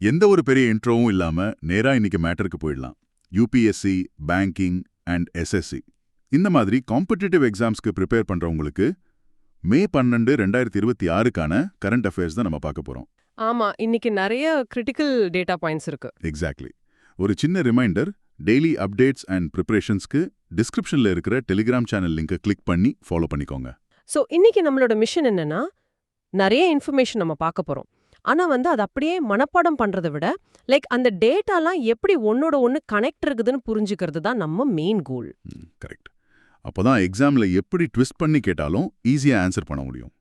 எந்த ஒரு பெரிய இன்ட்ரோவும் இல்லாம நேரா இன்னைக்கு மேட்டருக்கு போயிடலாம். யூபிஎஸ்சி, பேங்கிங் அண்ட் எஸ்எஸ்சி இந்த மாதிரி காம்படிட்டிவ் எக்ஸாம்ஸ்க்கு ப்ரிப்பேர் பண்றவங்களுக்கு மே 12, 2026க்கான கரண்ட் அஃபேர்ஸ் தான் நம்ம பார்க்க போறோம். ஆமா, இன்னைக்கு நிறைய கிரிட்டிக்கல் டேட்டா பாயிண்ட்ஸ் இருக்கு. எக்ஸாக்ட்லி. ஒரு சின்ன ரிமைண்டர், டெய்லி அப்டேட்ஸ் அண்ட் ப்ரிப்பரேஷன்ஸ்க்கு டிஸ்கிரிப்ஷன்ல இருக்கிற டெலிகிராம் சேனல் லிங்கை கிளிக் பண்ணி ஃபாலோ பண்ணிக்கோங்க. சோ இன்னைக்கு நம்மளோட மிஷன் என்னன்னா, நிறைய இன்ஃபர்மேஷன் நம்ம பார்க்க போறோம். ஆனா அது அப்படியே மனப்பாடம் பண்றதை விட அந்த டேட்டாலாம் எப்படி ஒன்னோட ஒன்னு கனெக்ட் இருக்குதுன்னு புரிஞ்சுக்கிறது தான் நம்ம மெயின் கோல். கரெக்ட். அப்போதான் எக்ஸாம்ல எப்படி ட்விஸ்ட் பண்ணி கேட்டாலும் ஈஸியா ஆன்சர் பண்ண முடியும்.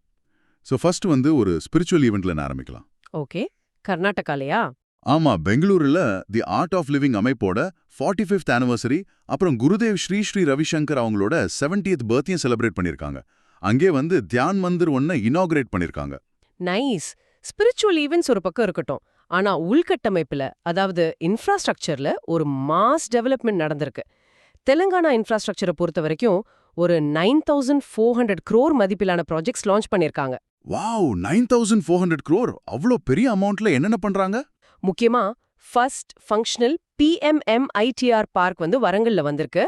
ஸோ ஃபர்ஸ்ட் ஒரு ஸ்பிரிச்சுவல் ஈவெண்ட்ல ஆரம்பிக்கலாம். ஓகே, கர்நாடகாலையா? ஆமா, பெங்களூருல தி ஆர்ட் ஆஃப் லிவிங் அமைப்போட 45th ஆனிவர்சரி, அப்புறம் குருதேவ் ஸ்ரீ ஸ்ரீ ரவிசங்கர் அவங்களோட 70th பர்த்டே செலிப்ரேட் பண்ணிருக்காங்க. அங்கே தியான் மந்திர் ஒன்ன இனாகிரேட் பண்ணிருக்காங்க. நைஸ். ஸ்பிரிச்சுவல் ஈவெண்ட்ஸ் ஒரு பக்கம் இருக்கட்டும், ஆனா உள்கட்டமைப்புல, அதாவது இன்ஃப்ராஸ்ட்ரக்சர்ல ஒரு மாஸ் டெவலப்மெண்ட் நடந்திருக்கு. தெலுங்கானா இன்ஃப்ராஸ்ட்ரக்சரை பொறுத்த வரைக்கும் ஒரு 9400 crore மதிப்பிலான ப்ராஜெக்ட்ஸ் லான்ச் பண்ணிருக்காங்க. Wow, 9400 crore! அவ்வளோ பெரிய அமௌண்ட்ல என்னென்ன பண்றாங்க? முக்கியமா ஃபர்ஸ்ட் ஃபங்க்ஷனல் PMMITR பார்க் வரங்கல்ல வந்திருக்கு.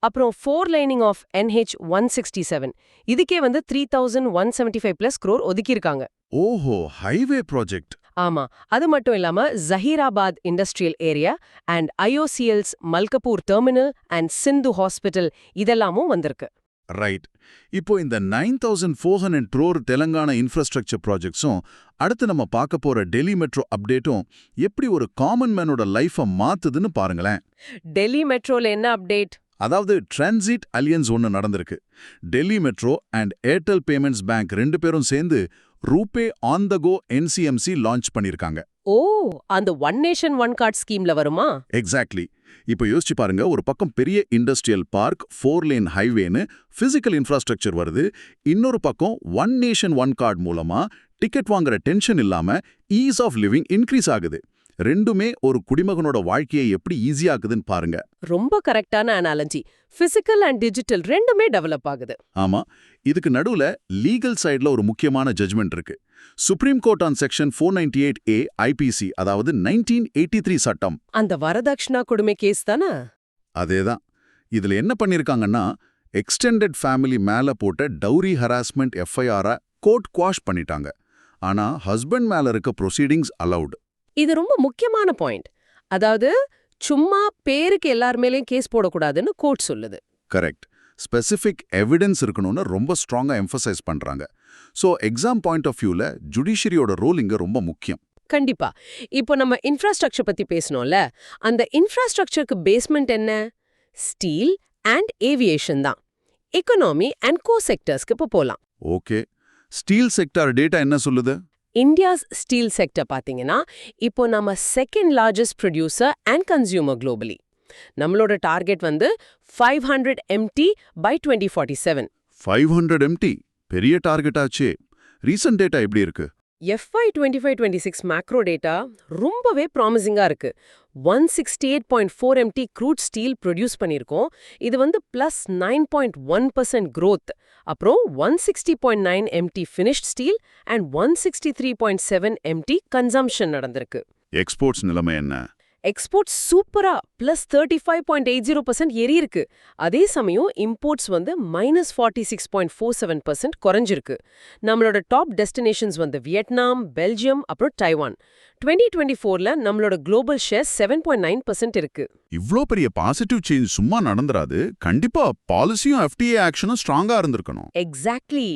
அப்புறம் 4 லைனிங் ஆஃப் NH 167 இதுக்கே 3175+ crore ஒதுக்கியிருக்காங்க. ஓஹோ, ஹைவே ப்ராஜெக்ட். ஆமா, அது மட்டும் இல்லாம Zaheerabad industrial area and IOCL's Malkapur terminal and Sindhu hospital இதெல்லாமும் வந்திருக்கு. ரைட். இப்போ இந்த 9400 crore தெலங்கானா இன்ஃப்ராஸ்ட்ரக்சர் ப்ராஜெக்ட்ஸும் அடுத்து நம்ம பார்க்க போற டெல்லி மெட்ரோ அப்டேட்டும் எப்படி ஒரு காமன் மேனோட லைஃபை மாத்துதுன்னு பாருங்களேன். டெல்லி மெட்ரோல என்ன அப்டேட்? அதாவது டிரான்சிட் அலியன்ஸ் ஒன்று நடந்திருக்கு. Delhi metro and Airtel payments bank 2 பேரும் சேர்ந்து RuPay on the go NCMC launch பண்ணிருக்காங்க. ஓ, அந்த ஒன் நேஷன் ஒன் கார்டு ஸ்கீம்ல வருமா? எக்ஸாக்ட்லி. இப்போ யோசிச்சு பாருங்க, ஒரு பக்கம் பெரிய இண்டஸ்ட்ரியல் பார்க், 4 லேன் ஹைவேன்னு பிசிக்கல் இன்ஃப்ராஸ்ட்ரக்சர் வருது. இன்னொரு பக்கம் ஒன் நேஷன் ஒன் கார்டு மூலமா டிக்கெட் வாங்குற டென்ஷன் இல்லாம ஈஸ் ஆஃப் லிவிங் இன்க்ரீஸ் ஆகுது. ரெண்டுமே ஒரு குடிமகனோட வாழ்க்கையை எப்படி ஈஸியாக்குதுன்னு பாருங்க. ரொம்ப கரெக்டான அனாலஜி. பிசிக்கல் அண்ட் டிஜிட்டல் ரெண்டுமே டெவலப் ஆகுது. ஆமா, இதுக்கு நடுவுல லீகல் சைடுல ஒரு முக்கியமான ஜட்ஜ்மெண்ட் இருக்கு. Supreme court on section 498A IPC, அதாவது 1983 சட்டம். அந்த வரதட்சணா கொடுமை கேஸ் தானே? அதேதான். இதுல என்ன பண்ணிருக்காங்கன்னா, எக்ஸ்டெண்டட் ஃபேமிலி மேல போட்ட dowry harassment FIR court quash பண்ணிட்டாங்க. ஆனா ஹஸ்பண்ட் மேல இருக்க ப்ரொசீடிங்ஸ் அலவுட். இது ரொம்ப முக்கியமான பாயிண்ட். அதாவது சும்மா பேருக்கு எல்லார் மேலேயும் கேஸ் போடக்கூடாதுன்னு கோர்ட் சொல்லுது. கரெக்ட். ஸ்பெசிஃபிக் எவிடன்ஸ் இருக்கணும்னு ரொம்ப ஸ்ட்ராங்கா எம்பசைஸ் பண்றாங்க. சோ எக்ஸாம் பாயிண்ட் ஆஃப் வியூல ஜுடிஷியரியோட ரோல் இங்க ரொம்ப முக்கியம். கண்டிப்பா. இப்போ நம்ம இன்ஃப்ராஸ்ட்ரக்சர் பத்தி பேசணும்ல, அந்த இன்ஃப்ராஸ்ட்ரக்சருக்கு பேஸ்மெண்ட் என்ன? ஸ்டீல் அண்ட் ஏவியேஷன் தான். எக்கனாமி அண்ட் கோ செக்டர்ஸ்க்கு இப்போ போலாம். ஓகே, ஸ்டீல் செக்டார் டேட்டா என்ன சொல்லுது? இந்தியாஸ் ஸ்டீல் செக்டர் பாத்தீங்கன்னா இப்போ நம்ம second largest producer and consumer globally. நம்மளோட டார்கெட் 500 MT by 2047. 500 MT பெரிய டார்கெட் ஆச்சே. ரீசன்ட் டேட்டா எப்படி இருக்கு? FY 25-26 மேக்ரோ டேட்டா ரொம்பவே ப்ராமிசிங்கா இருக்கு. 168.4 MT க்ரூட் ஸ்டீல் ப்ரொடியூஸ் பண்ணியிருக்கோம். இது +9.1% growth. அப்புறம் 160.9 MT finished steel and 163.7 MT consumption நடந்திருக்கு. எக்ஸ்போர்ட்ஸ் நிலைமை என்ன? எக்ஸ்போர்ட்ஸ் சூப்பரா +35.80% ஏறி இருக்கு. அதே சமயம் இம்போர்ட்ஸ் -46.47% குறைஞ்சிருக்கு. நம்மளோட டாப் டெஸ்டினேஷன்ஸ் வியட்நாம், பெல்ஜியம், அப்புறம் டைவான். 2024ல நம்மளோட குளோபல் ஷேர் 7.9% இருக்கு. இவ்ளோ பெரிய பாசிட்டிவ் சேஞ்ச் சும்மா நடந்துராது. கண்டிப்பா பாலிசியும் FTA ஆக்ஷனும் ஸ்ட்ராங்கா இருந்திருக்கணும். எக்ஸாக்ட்லி.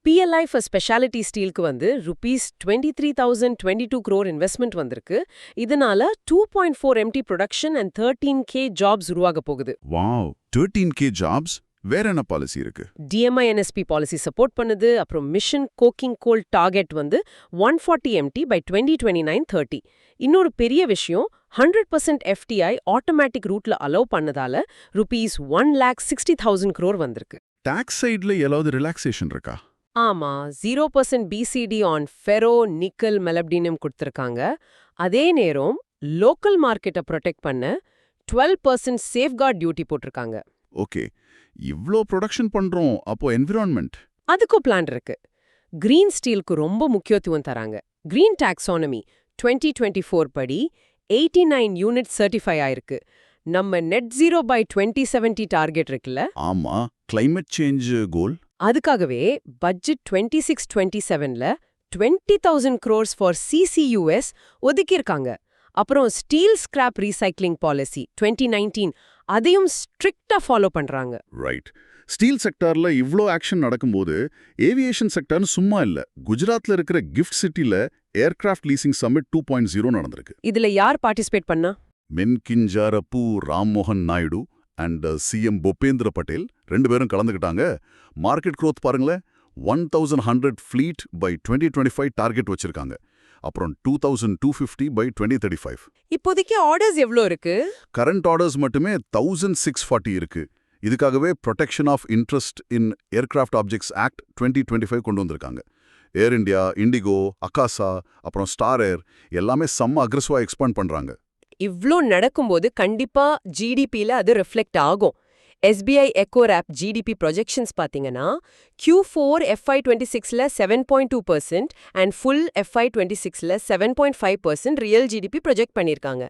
PLI for ஸ்பெஷாலிட்டி ஸ்டீலுக்கு ₹23,022 crore இன்வெஸ்ட்மெண்ட் வந்திருக்கு. இதனால 2.4 MT production and 13K jobs உருவாக போகுது. Wow, 13K jobs. வேற என்ன பாலிசி இருக்கு? DMI NSP பாலிசி சப்போர்ட் பண்ணுது. அப்புறம் mission கோக்கிங் goal target 140 MT by 2029-30. இன்னொரு பெரிய விஷயம், 100% FTI ஆட்டோமேட்டிக் ரூட்ல அலோவ் பண்ணதால ₹1,60,000 crore வந்திருக்கு. டாக்ஸ் சைடுல ஏதாவது ரிலாக்ஸேஷன் இருக்கா? ஆமா, 0% BCD ஆன் ஃபெரோ, நிக்கல், மெலப்டினியம் கொடுத்திருக்காங்க. அதே நேரம் லோக்கல் மார்க்கெட்டை ப்ரொடெக்ட் பண்ண 12% சேஃப்கார்ட் டியூட்டி போட்டிருக்காங்க. ஓகே, இவ்ளோ ப்ரொடக்ஷன் பண்றோம், அப்போ என்விரான்மெண்ட்? அதுக்கும் பிளான் இருக்கு. கிரீன் ஸ்டீலுக்கு ரொம்ப முக்கியத்துவம் தராங்க. கிரீன் டாக்ஸானமி 2024 படி 89 யூனிட் சர்டிஃபை ஆயிருக்கு. நம்ம நெட் ஜீரோ பை 2070 டார்கெட் இருக்குல்ல, ஆமா, climate சேஞ்ச் கோல். அதுக்காகவே பட்ஜெட் 26-27ல 20,000 crores ஃபார் CCUS ஒதுக்கியிருக்காங்க. அப்புறம் ஸ்டீல் ஸ்கிராப் ரீசைக்ளிங் பாலிசி 2019 அதையும் ஸ்ட்ரிக்ட்டா ஃபாலோ பண்றாங்க. ரைட். ஸ்டீல் செக்டார்ல இவ்ளோ ஆக்ஷன் நடக்கும்போது ஏவியேஷன் செக்டார்னு சும்மா இல்ல. குஜராத்ல இருக்கிற கிஃப்ட் சிட்டில ஏர்கிராஃப்ட் லீசிங் சம்மிட் 2.0 நடந்திருக்கு. இதுல யார் பார்ட்டிசிபேட் பண்ணா? மென்கிஞ்சாரப்பு ராம்மோகன் நாயுடு அண்ட் சிஎம் பூபேந்திர பட்டேல் 2 பேரும் கலந்துக்கிட்டாங்க. மார்க்கெட் growth பாருங்களேன், 1100 fleet by 2025 டார்கெட் வச்சிருக்காங்க. அப்புறம் 2250 by 2035. இப்போதைக்கு ஆர்டர்ஸ் எவ்ளோ இருக்கு? கரண்ட் ஆர்டர்ஸ் மட்டுமே 1640 இருக்கு. இதுக்காகவே protection of interest in aircraft objects act 2025 கொண்டு வந்திருக்காங்க. ஏர் இண்டியா, இண்டிகோ, அகாசா, அப்புறம் ஸ்டார் ஏர் எல்லாமே செம்ம அக்ரெசிவா எக்ஸ்பாண்ட் பண்றாங்க. இவ்ளோ நடக்கும்போது கண்டிப்பா ஜிடிபில அது ரிஃப்ளெக்ட் ஆகும். SBI EcoRap GDP projections பாத்தீங்கன்னா Q4 FY26ல 7.2% and full FY26ல 7.5% real GDP project பண்ணிருக்காங்க.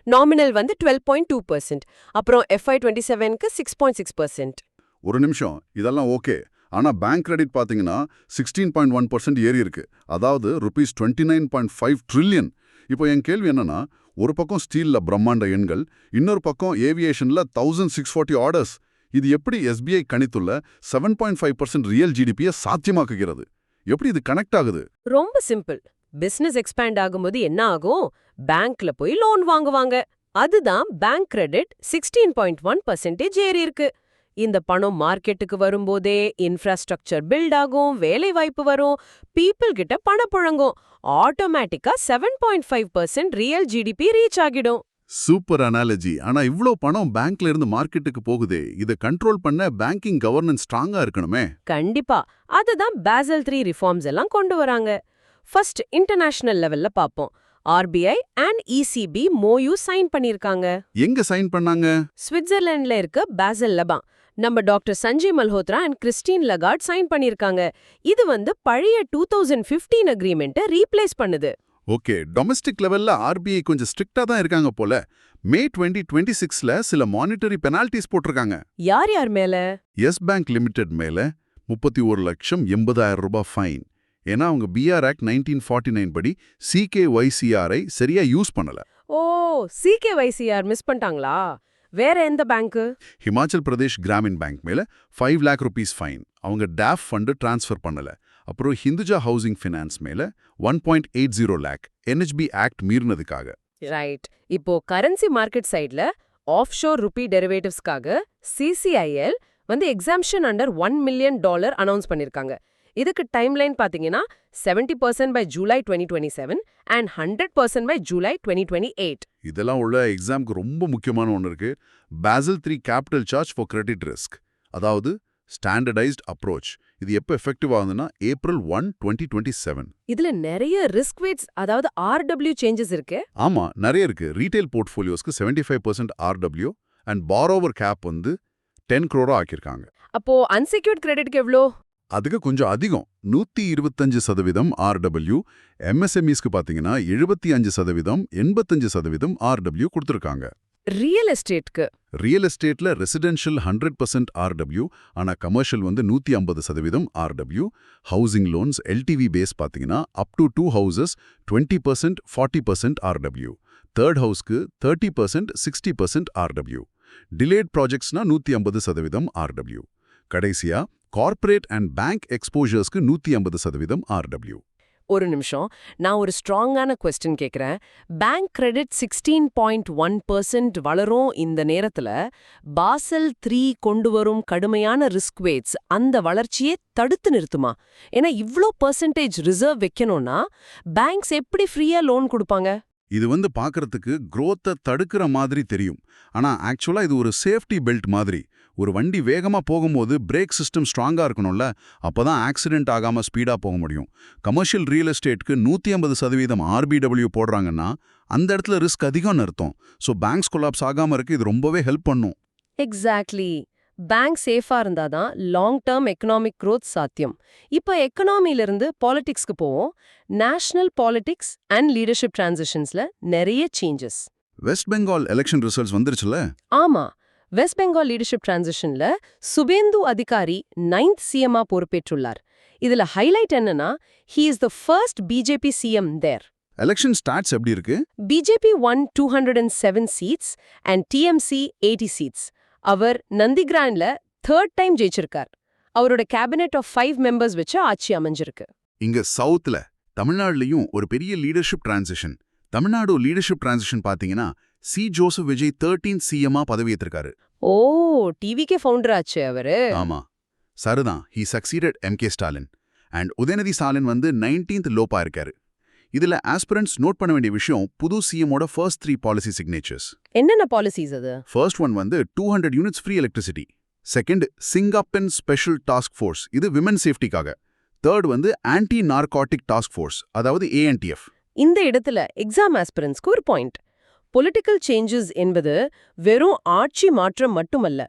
நாமினல் வந்து 12.2%. அப்புறம் FY27க்கு 6.6%. ஒரு நிமிஷம், இதெல்லாம் ஓகே. ஆனா பேங்க் கிரெடிட் பாத்தீங்கன்னா 16.1% ஏறி இருக்கு. அதாவது ₹29.5 trillion. இப்போ என் கேள்வி என்னன்னா, ஒரு பக்கம் ஸ்டீல்ல பிரம்மாண்ட எண்கள், இன்னொரு பக்கம் ஏவியேஷன்ல 1640 ஆர்டர்ஸ். இது எப்படி SBI கணித்துள்ள 7.5% ரியல் ஜிடிபியை சாத்தியமாக்குகிறது? எப்படி இது கனெக்ட் ஆகுது? ரொம்ப சிம்பிள். பிசினஸ் எக்ஸ்பேண்ட் ஆகும்போது என்ன ஆகும்? பேங்க்ல போய் லோன் வாங்குவாங்க. அதுதான் பேங்க் கிரெடிட் 16.1% ஏறி இருக்கு. இந்த பணம் மார்க்கெட்டுக்கு வரும்போதே இன்ஃப்ராஸ்ட்ரக்சர் பில்ட் ஆகும், வேலை வாய்ப்பு வரும், பீப்புள் கிட்ட பணம் புழங்கும். ஆட்டோமேட்டிக்கா 7.5% ரியல் ஜிடிபி ரீச் ஆகிடும். Super analogy. ஆனா இவ்ளோ பணம் பேங்க்ல இருந்து மார்க்கெட்டுக்கு போகுதே, இதை கண்ட்ரோல் பண்ண பேங்கிங் கவர்னன்ஸ் ஸ்ட்ராங்கா இருக்கணுமே. கண்டிப்பா. அதுதான் Basel III ரிஃபார்ம்ஸ் எல்லாம் கொண்டு வராங்க. ஃபர்ஸ்ட் இன்டர்நேஷனல் லெவல்ல பாப்போம். RBI and ECB MOU sign பண்ணிருக்காங்க. எங்க சைன் பண்ணாங்க? ஸ்விட்சர்லாந்துல இருக்க பாசல்ல தான். நம்ம doctor Sanjay Malhotra and Christine Lagarde sign பண்ணிருக்காங்க. இது வந்து பழைய 2015 அக்ரிமெண்ட்டை ரீப்ளேஸ் பண்ணுது. ஓகே, டொமஸ்டிக் லெவல்ல RBI கொஞ்சம் ஸ்ட்ரிக்ட்டா தான் இருக்காங்க போல. மே 2026ல சில மானிட்டரி பெனால்டிஸ் போட்டிருக்காங்க. யார் யார் மேல? எஸ் பேங்க் லிமிடெட் மேல 31,80,000 ரூபாய் ஃபைன். ஏன்னா அவங்க BR Act 1949 படி CKYCR-ஐ சரியா யூஸ் பண்ணல. ஓ, CKYCR மிஸ் பண்ணிட்டாங்களா? வேற எந்த பேங்க்? ஹிமாச்சல் பிரதேஷ் கிராமின் பேங்க் மேல 5 lakh rupees ஃபைன். அவங்க DAF ஃபண்ட் டிரான்ஸ்ஃபர் பண்ணல. அப்புறம் ஹிந்துஜா ஹவுசிங் ஃபைனான்ஸ் மேல 1.80 lakh NHB ஆக்ட் மீறினதுக்காக. ரைட். இப்போ கரன்சி மார்க்கெட் சைடுல ஆஃப்ஷோர் ருபி டெரிவேட்டிவ்ஸ்க்காக CCIL வந்து எக்ஸாம்ஷன் அண்டர் $1 million அனௌன்ஸ் பண்ணிருக்காங்க. இதுக்கு டைம்லைன் பாத்தீங்கன்னா 70% by July 2027 and 100% by July 2028. இதெல்லாம் உள்ள எக்ஸாம்க்கு ரொம்ப முக்கியமான ஒன்று இருக்கு. Basel III capital charge for credit risk, அதாவது ஸ்டாண்டர்டைஸ்ட் அப்ரோச். இது எப்போ எஃபெக்டிவ் ஆகுதுன்னா April 1, 2027. இதுல நிறைய ரிஸ்க் வெயிட்ஸ், அதாவது RW சேஞ்சஸ் இருக்கு. ஆமா, நிறைய இருக்கு. ரீட்டைல் போர்ட்ஃபோலியோஸ்க்கு 75% RW அண்ட் பாரோவர் கேப் வந்து 10 crore ஆக்கியிருக்காங்க. அப்போ அன்செக்யூர்ட் கிரெடிட்க்கு எவ்வளோ? அதுக்கு கொஞ்சம் அதிகம், 125% RW. MSMEஸ்க்கு பாத்தீங்கன்னா 75%, 85% RW கொடுத்துருக்காங்க. ரியல் எஸ்டேட்க்கு? ரியல் எஸ்டேட்ல ரெசிடென்ஷியல் 100% RW, ஆனா கமர்ஷியல் வந்து 150% RW. Housing loans LTV base பாத்தீங்கன்னா up to 2 houses 20%, 40% RW. Third ஹவுஸ்க்கு 30%, 60% RW. டிலேட் ப்ராஜெக்ட்ஸ்னா 150% RW. கடைசியா கார்ப்பரேட் அண்ட் பேங்க் எக்ஸ்போஜர்ஸ்க்கு 150% RW. ஒரு நிமிஷம், நான் ஒரு ஸ்ட்ராங்கான கொஸ்டின் கேட்குறேன். பேங்க் கிரெடிட் 16.1% வளரும் இந்த நேரத்துல பாசல் 3 கொண்டு வரும் கடுமையான ரிஸ்க் வெயிட்ஸ் அந்த வளர்ச்சியை தடுத்து நிறுத்துமா? ஏன்னா இவ்ளோ பெர்சன்டேஜ் ரிசர்வ் வைக்கணும்னா பேங்க்ஸ் எப்படி ஃப்ரீயா லோன் கொடுப்பாங்க? இது வந்து பார்க்கறதுக்கு growth-அ தடுக்கிற மாதிரி தெரியும். ஆனா ஆக்சுவலா இது ஒரு சேஃப்டி பெல்ட் மாதிரி. ஒரு வண்டி வேகமா போகும்போது பிரேக் சிஸ்டம் ஸ்ட்ராங்கா இருக்கணும்ல, அப்பதான் ஆக்சிடென்ட் ஆகாம ஸ்பீடா போக முடியும். கமர்ஷியல் ரியல் எஸ்டேட்க்கு 150% RBW போடுறாங்கன்னா அந்த இடத்துல ரிஸ்க் அதிகம்னு அர்த்தம். ஸோ பேங்க்ஸ் கொலாப்ஸ் ஆகாம இருக்கு இது ரொம்பவே ஹெல்ப் பண்ணும். எக்ஸாக்ட்லி. பேங்க் சேஃபா இருந்தாதான் லாங் டேர்ம் எக்கனாமிக் growth சாத்தியம். இப்ப எக்கனாமிலிருந்து பாலிடிக்ஸ்க்கு போவோம். நேஷனல் பாலிடிக்ஸ் அண்ட் லீடர்ஷிப் டிரான்சிஷன்ஸ்ல நிறைய changes. West Bengal election results வந்துருச்சுல? ஆமா, வெஸ்ட் பெங்கால் லீடர்ஷிப் டிரான்சிஷன்ல சுபேந்து அதிகாரி 9th சிஎம்மா பொறுப்பேற்றுள்ளார். இதுல ஹைலைட் என்னன்னா, he is the first BJP CM there. Election stats எப்படி இருக்கு? BJP won 207 seats and TMC 80 seats. அவர் நந்திகிரான்ல 3rd டைம் ஜெயிச்சிருக்கார். அவரோட கேபினெட் ஆஃப் 5 members வச்சு ஆட்சி அமைஞ்சிருக்கு. இங்க சவுத்ல தமிழ்நாடுலயும் ஒரு பெரிய leadership transition. Tamil Nadu leadership transition பாத்தீங்கன்னா சி ஜோசப் விஜய் 13th சிஎம்மா பதவியேற்றிருக்காரு. ஓ, டிவிக்கே ஃபவுண்டர் ஆச்சு அவரு. ஆமா, சரிதான். He succeeded MK Stalin and Udhayanidhi Stalin வந்து 19th லோப்பா இருக்காரு. இதுல ஆஸ்பிரண்ட்ஸ் நோட் பண்ண வேண்டிய விஷயம், புது சிஎம்மோட ஃபர்ஸ்ட் 3 பாலிசி சிக்னேச்சர்ஸ். என்னென்ன பாலிசிஸ் அது? ஃபர்ஸ்ட் ஒன் வந்து 200 units free electricity. Second, Singappen special task force, இது விமன் சேஃப்டிக்காக. தேர்ட் வந்து ஆன்டி நார்காட்டிக் டாஸ்க் ஃபோர்ஸ், அதாவது ANTF. இந்த இடத்துல எக்ஸாம் ஆஸ்பிரன்ஸ்க்கு ஒரு பாயிண்ட். பொலிட்டிக்கல் சேஞ்சஸ் என்பது வெறும் ஆட்சி மாற்றம் மட்டுமல்ல.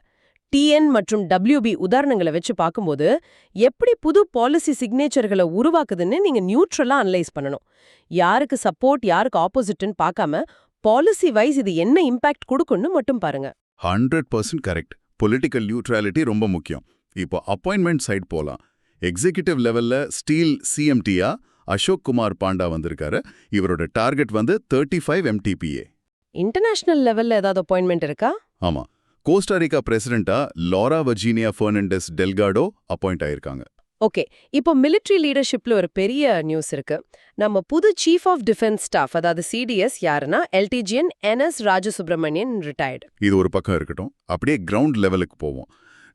TN மற்றும் WB உதாரணங்களை வச்சு பார்க்கும்போது எப்படி புது பாலிசி சிக்னேச்சர்களை உருவாக்குதுன்னு நீங்க நியூட்ரலா அனலைஸ் பண்ணணும். யாருக்கு சப்போர்ட் யாருக்கு ஆப்போசிட்னு பார்க்காம பாலிசி வைஸ் இது என்ன இம்பாக்ட் கொடுக்கும்னு மட்டும் பாருங்க. 100% கரெக்ட். பொலிட்டிக்கல் நியூட்ரலிட்டி ரொம்ப முக்கியம். இப்போ அப்பாயின்மெண்ட் சைட் போலாம். எக்ஸிகியூட்டிவ் லெவல்ல ஸ்டீல் CMT-யா அசோக் குமார் பாண்டா வந்திருக்காரு. இவரோட டார்கெட் வந்து 35 MTPA. இன்டர்நேஷனல் லெவல்ல ஏதாவது அப்பாயின்மெண்ட் இருக்கா? ஆமா, கோஸ்டாரிக்கா பிரசிடென்ட்டா Laura Virginia Fernandez Delgado appoint ஆயிருக்காங்க. ஓகே, இப்போ மிலிட்ரி லீடர்ஷிப்ல ஒரு பெரிய நியூஸ் இருக்கு. நம்ம புது சீஃப் ஆஃப் டிஃபென்ஸ் ஸ்டாஃப், அதாவது CDS யாருன்னா LTGN NS ராஜசுப்ரமணியன் ரிட்டையர்டு. இது ஒரு பக்கம் இருக்கட்டும். அப்படியே கிரவுண்ட் லெவலுக்கு போவோம்.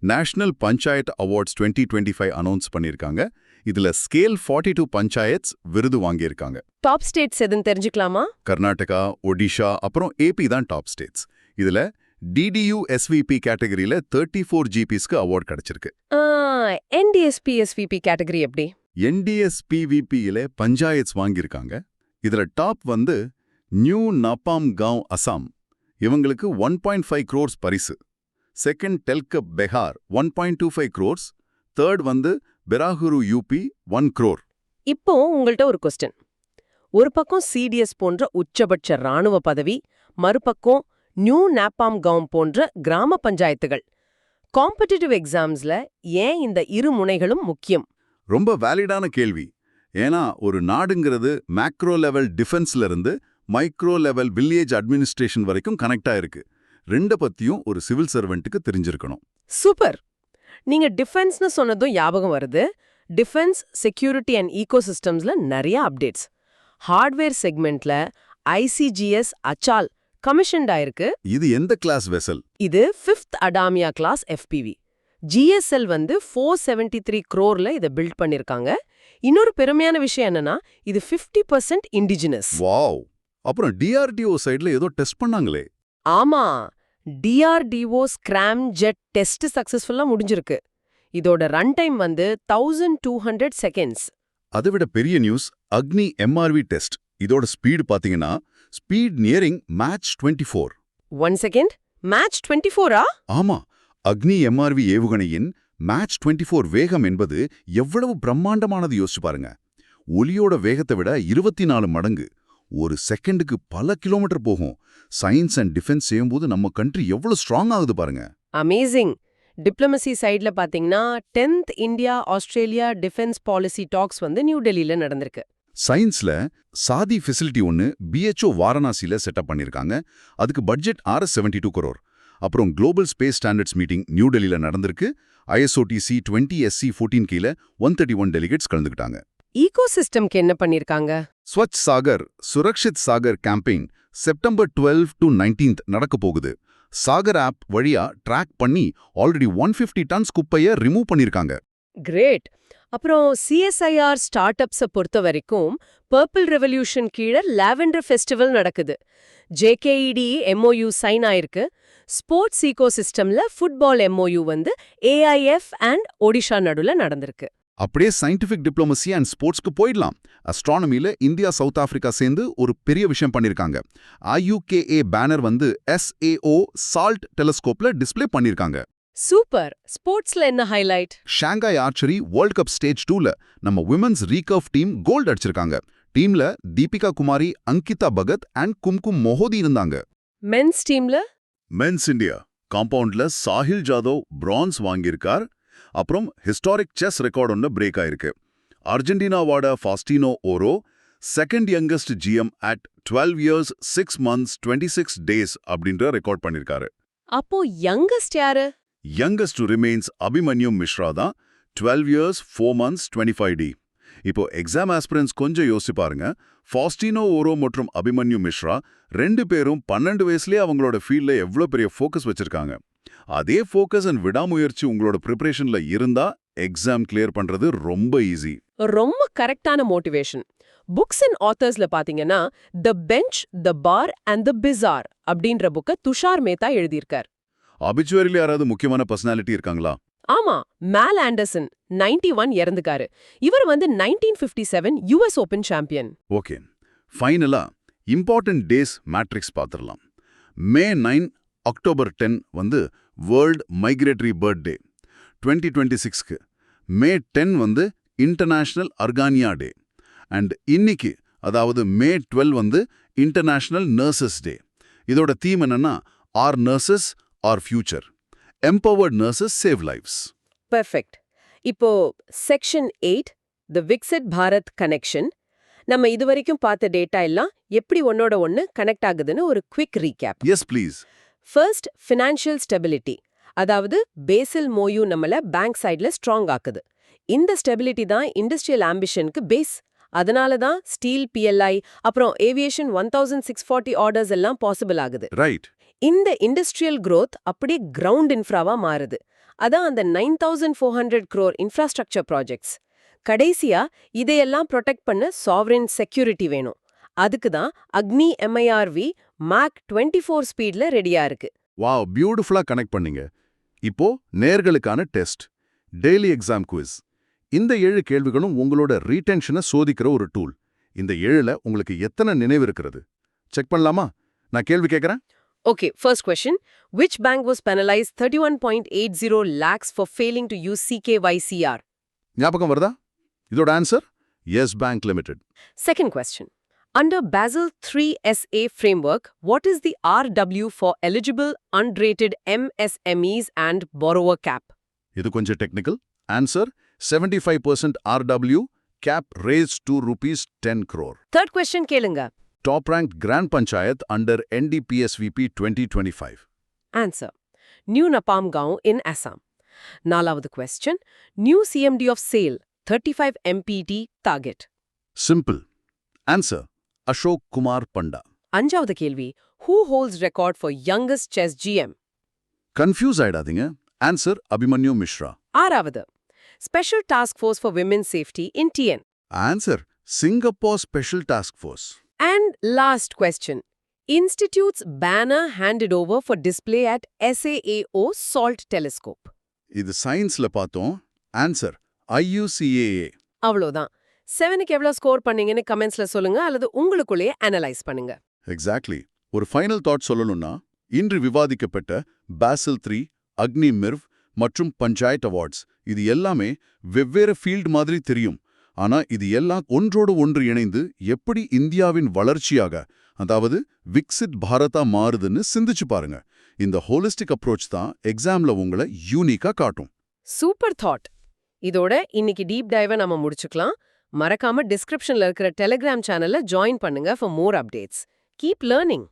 நேஷனல் பஞ்சாயத் அவார்ட்ஸ் 2025 அனௌன்ஸ் பண்ணியிருக்காங்க. இதுல ஸ்கேல் 42 பஞ்சாயத்ஸ் விருது வாங்கியிருக்காங்க. டாப் ஸ்டேட்ஸ் எதுன்னு தெரிஞ்சுக்கலாமா? கர்நாடகா, ஒடிஷா, அப்புறம் AP தான் டாப் ஸ்டேட்ஸ். இதுல DDU SVP கேட்டகரியில 34 GPஸ்க்கு அவார்ட் கிடைச்சிருக்கு. NDSP SVP கேட்டகரி எப்படி? NDSPVP-ல பஞ்சாயத்ஸ் வாங்கியிருக்காங்க. இதுல டாப் வந்து நியூ நப்பாம் காவ் அசாம், இவங்களுக்கு 1.5 crores பரிசு. செகண்ட் டெல்கப் பெஹார் 1.25 crores. தேர்ட் வந்து பெராகுரு UP 1 crore. இப்போ உங்கள்ட்ட ஒரு கொஸ்டின். ஒரு பக்கம் CDS போன்ற உச்சபட்ச ராணுவ பதவி, மறுபக்கம் நியூ நாப்பாம் கவும் போன்ற கிராம பஞ்சாயத்துகள். காம்படிட்டிவ் எக்ஸாம்ஸ்ல ஏன் இந்த இரு முனைகளும் முக்கியம்? ரொம்ப வேலிடான கேள்வி. ஏன்னா ஒரு நாடுங்கிறது மேக்ரோ லெவல் டிஃபென்ஸ்ல இருந்து மைக்ரோ லெவல் வில்லேஜ் அட்மினிஸ்ட்ரேஷன் வரைக்கும் கனெக்டா இருக்கு. ரெண்ட பத்தியும் ஒரு சிவில் சர்வெண்ட்டுக்கு தெரிஞ்சிருக்கணும். சூப்பர். நீங்க டிஃபென்ஸ்னு சொன்னதும் ஞாபகம் வருது. டிஃபென்ஸ், செக்யூரிட்டி அண்ட் ஈகோசிஸ்டம்ஸ்ல நிறைய அப்டேட்ஸ். ஹார்ட்வேர் செக்மெண்ட்ல ICGS அச்சால் கமிஷன்ட் ஆயிருக்கு. இது எந்த கிளாஸ் வெசல்? இது 5th அடாமியா கிளாஸ் FPV. GSL வந்து 473 crore இதை பில்ட் பண்ணிருக்காங்க. இன்னொரு பெருமையான விஷயம் என்னன்னா, இது 50% இண்டிஜினஸ். வாவ். அப்புறம் DRDO சைடுல ஏதோ டெஸ்ட் பண்ணாங்களே? ஆமா, DRDO ஸ்கிராம் ஜெட் டெஸ்ட் சக்சஸ்ஃபுல்லா முடிஞ்சிருக்கு. இதோட ரன் டைம் வந்து 1200 செகண்ட்ஸ். அதை விட பெரிய நியூஸ், அக்னி MRV டெஸ்ட். இதோட ஸ்பீடு பாத்தீங்கன்னா speed nearing Mach 24. 1 second, Mach 24ஆ? ஆமா, அக்னி MRV ஏவுகணையின் மேட்ச் 24 வேகம் என்பது எவ்வளவு பிரம்மாண்டமானது யோசிச்சு பாருங்க. ஒலியோட வேகத்தை விட 24 மடங்கு. ஒரு செகண்டுக்கு பல கிலோமீட்டர் போகும். சயின்ஸ் அண்ட் டிஃபென்ஸ் செய்யும்போது நம்ம கண்ட்ரி எவ்வளவு ஸ்ட்ராங் ஆகுது பாருங்க. அமேசிங். டிப்ளமசி சைட்ல பாத்தீங்கன்னா 10th India Australia defence policy talks வந்து நியூ டெல்லியில நடந்திருக்கு. சயின்ஸ்ல சாதி ஃபெசிலிட்டி ஒன்னு BHO வாரணாசியில செட்டப் பண்ணிருக்காங்க. அதுக்கு பட்ஜெட் Rs72 crore. அப்புறம் global space standards meeting new டெல்லியில நடந்திருக்கு. ISOTC 20SC14 கீழ 131 டெலிகேட்ஸ் கலந்துக்கிட்டாங்க. ஈகோசிஸ்டம்க்கு என்ன பண்ணிருக்காங்க? Swachh Sagar Surakshit Sagar campaign September 12 to 19th நடக்க போகுது. சாகர் ஆப் வழியா ட்ராக் பண்ணி ஆல்ரெடி 150 டன்ஸ் குப்பைய ரிமூவ் பண்ணிருக்காங்க. கிரேட். அப்புறம் CSIR ஸ்டார்ட் அப்ஸை பொறுத்த வரைக்கும் பர்பிள் ரெவல்யூஷன் கீழே லாவெண்டர் ஃபெஸ்டிவல் நடக்குது. JKED MOU சைன் ஆயிருக்கு. ஸ்போர்ட்ஸ் ஈகோசிஸ்டம்ல ஃபுட்பால் MOU வந்து AIF அண்ட் ஒடிஷா நடுல நடந்திருக்கு. அப்படியே சயின்டிஃபிக் டிப்ளமசி அண்ட் ஸ்போர்ட்ஸ்க்கு போயிடலாம். அஸ்ட்ரானமில இந்தியா சவுத் ஆப்பிரிக்கா சேர்ந்து ஒரு பெரிய விஷயம் பண்ணிருக்காங்க. IUKA பேனர் வந்து SAO சால்ட் டெலஸ்கோப்ல டிஸ்ப்ளே பண்ணிருக்காங்க. சூப்பர். ஸ்போர்ட்ஸ்ல என்ன highlight? Shanghai archery world cup stage 2ல நம்ம விமென்ஸ் ரீகர்வ் டீம் கோல்ட் அடிச்சிருக்காங்க. டீம்ல தீபிகா குமாரி, அங்கிதா பகத் அண்ட் கும்கும் மொஹோதி இருந்தாங்க. மென்ஸ் டீம்ல மென்ஸ் இந்தியா காம்பவுண்ட்ல சாஹில் ஜாதவ் பிரான்ஸ் வாங்கியிருக்கார். அப்புறம் ஹிஸ்டாரிக் செஸ் ரெக்கார்ட் ஒன்று பிரேக் ஆயிருக்கு. அர்ஜென்டினாவோட Faustino Oro second youngest GM at 12 years 6 months 26 days அப்படின்ற ரெக்கார்ட் பண்ணிருக்காரு. அப்போ யங்கஸ்ட் யாரு? யங்கஸ்ட் ரிமெயின்ஸ் அபிமன்யு மிஸ்ரா தான். 12 years 4 months 25 days. இப்போ எக்ஸாம் ஆஸ்பிரன்ஸ் கொஞ்சம் யோசிச்சு பாருங்க. ஃபாஸ்டினோ ஓரோ மற்றும் அபிமன்யு மிஸ்ரா 2 பேரும் 12 வயசுலயே அவங்களோட ஃபீல்ட்ல எவ்வளோ பெரிய ஃபோக்கஸ் வச்சிருக்காங்க. அதே ஃபோக்கஸ் அண்ட் விடாமுயற்சி உங்களோட ப்ரிப்பரேஷன்ல இருந்தா எக்ஸாம் கிளியர் பண்றது ரொம்ப ஈஸி. ரொம்ப கரெக்டான மோட்டிவேஷன். புக்ஸ் அண்ட் ஆத்தர்ஸ்ல பாத்தீங்கன்னா the bench, the bar and the bazaar அப்படின்ற புக்க துஷார் மேத்தா எழுதியிருக்கார். ஆபிச்சுவரியில யாராவது முக்கியமான பர்சனாலிட்டி இருக்காங்களா? ஆமா, மேல் ஆண்டர்சன் 91 இறந்துக்காரு. இவர் வந்து 1957 US ஓபன் சாம்பியன். ஓகே, ஃபைனலா இம்பார்ட்டன்ட் டேஸ் மேட்ரிக்ஸ் பார்த்துடலாம். May 9 October 10 வந்து வேர்ல்ட் மைக்ரேட்டரி பேர்ட் டே. 2026க்கு May 10 வந்து இன்டர்நேஷனல் அர்கானியா டே. அண்ட் இன்னைக்கு அதாவது May 12 வந்து இன்டர்நேஷனல் நர்சஸ் டே. இதோட தீம் என்னன்னா our nurses our future, empowered nurses save lives. Perfect. இப்போ section 8 the Viksit Bharat connection. நம்ம இதுவரைக்கும் பார்த்த டேட்டா எல்லாம் எப்படி ஒன்னோட ஒன்னு கனெக்ட் ஆகுதுன்னு ஒரு quick recap. Yes please. First, financial stability. அதாவது பேசில் மோயூ நம்மள பேங்க் சைட்ல ஸ்ட்ராங் ஆக்குது. இந்த ஸ்டெபிலிட்டி தான் இண்டஸ்ட்ரியல் ஆம்பிஷனுக்கு பேஸ். அதனால தான் ஸ்டீல், PLI அப்புறம் ஏவியேஷன் 1640 ஆர்டர்ஸ் எல்லாம் பாசிபிள் ஆகுது. ரைட். இந்த இண்டஸ்ட்ரியல் growth அப்படியே கிரவுண்ட் இன்ஃப்ராவா மாறுது. அதான் அந்த 9400 crore இன்ஃப்ராஸ்ட்ரக்சர் ப்ராஜெக்ட்ஸ். கடைசியா இதையெல்லாம் ப்ரொடெக்ட் பண்ண சாவரின் செக்யூரிட்டி வேணும். அதுக்கு தான் அக்னி MIRV Mach 24 ஸ்பீட்ல ரெடியா இருக்கு. வாவ், பியூட்டிஃபுல்லா கனெக்ட் பண்ணீங்க. இப்போ நேர்களுக்கான டெஸ்ட், டெய்லி எக்ஸாம் குவிஸ். இந்த 7 கேள்விகளும் உங்களோட ரீடென்ஷனை சோதிக்கிற ஒரு டூல். இந்த 7ல உங்களுக்கு எத்தனை நினைவு இருக்கிறது செக் பண்ணலாமா? நான் கேள்வி கேட்கறேன். Okay, first question. Which bank was penalized 31.80 lakhs for failing to use CKYCR? ஞாபகம் வருதா? இதோட answer yes bank limited. Second question. Under Basel III SA framework, what is the RW for eligible unrated MSMEs and borrower cap? இது கொஞ்சம் technical. Answer 75% RW, cap raised to ₹10 crore. Third question கேளுங்க. Top ranked Grand Panchayat under NDPSVP 2025. Answer. New Napam Gaon in Assam. Nalavathu question. New CMD of SAIL, 35 MPT target. Simple. Answer. Ashok Kumar Panda. அஞ்சாவது கேள்வி. Who holds record for youngest chess GM? Confuse ஆயிடாதீங்க. Answer. Abhimanyu Mishra. ஆறாவது. Special Task Force for Women's Safety in TN. Answer. Singapore Special Task Force. And last question. Institute's banner handed over for display at SAAO SALT Telescope. இது சயின்ஸ்ல பார்த்தோம். Answer IUCAA. அவ்வளோதான். 7க்கு எவ்வளோ score பண்ணீங்கன்னு கமெண்ட்ஸ்ல சொல்லுங்க அல்லது உங்களுக்குள்ளேயே அனலைஸ் பண்ணுங்க. எக்ஸாக்ட்லி. ஒரு ஃபைனல் தாட் சொல்லணும்னா, இன்று விவாதிக்கப்பட்ட பாசில் 3, அக்னி மிர்வ் மற்றும் பஞ்சாயத் அவார்ட்ஸ் இது எல்லாமே வெவ்வேறு ஃபீல்ட் மாதிரி தெரியும். ஆனா இது எல்லாம் ஒன்றோடு ஒன்று இணைந்து எப்படி இந்தியாவின் வளர்ச்சியாக, அதாவது விக்சிட் பாரதா மாறுதுன்னு சிந்திச்சு பாருங்க. இந்த ஹோலிஸ்டிக் அப்ரோச் தான் எக்ஸாம்ல உங்களை யூனிக்கா காட்டும். Super thought. இதோட இன்னைக்கு டீப் டைவை நம்ம முடிச்சுக்கலாம். மறக்காம டிஸ்கிரிப்ஷன்ல இருக்கிற டெலிகிராம் சேனல்ல ஜாயின் பண்ணுங்க for more updates. Keep learning.